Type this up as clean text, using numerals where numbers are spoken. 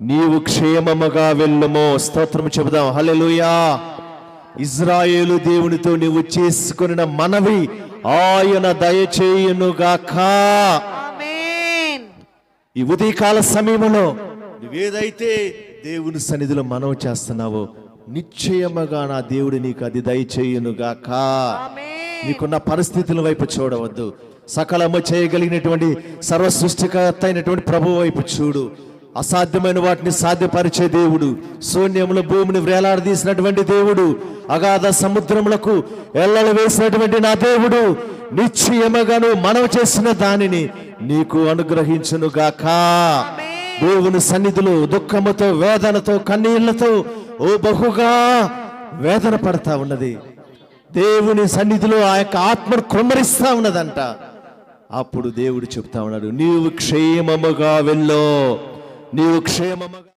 నీవు క్షేమముగా వెళ్ళుము. స్తోత్రం చెబుదాం. హల్లెలూయా. ఇజ్రాయేలు దేవునితో నీవు చేసుకొనిన మనవి ఆయన దయచేయునుగాక. ఈ ఉదయకాల సమయంలో నువ్వేదైతే దేవుని సన్నిధిలో మనవి చేస్తున్నావో నిశ్చయముగా నా దేవుడు నీకు అది దయచేయునుగాక. నీకున్న పరిస్థితుల వైపు చూడవద్దు. సకలము చేయగలిగినటువంటి సర్వ సృష్టికర్త అయినటువంటి ప్రభువు వైపు చూడు. అసాధ్యమైన వాటిని సాధ్యపరిచే దేవుడు, శూన్యముల భూమిని వేలాడదీసినటువంటి దేవుడు, అగాధ సముద్రములకు ఎల్లలు వేసినటువంటి నా దేవుడు నిశ్చయముగాను మనవి చేసిన దానిని నీకు అనుగ్రహించునుగాక. దేవుని సన్నిధిలో దుఃఖముతో, వేదనతో, కన్నీళ్లతో బహుగా వేదన పడతా ఉన్నది. దేవుని సన్నిధిలో ఆ యొక్క ఆత్మను కుమ్మరిస్తా ఉన్నదంట. అప్పుడు దేవుడు చెప్తా ఉన్నాడు, నీవు క్షేమముగా వెళ్ళో, నీవు క్షేమముగా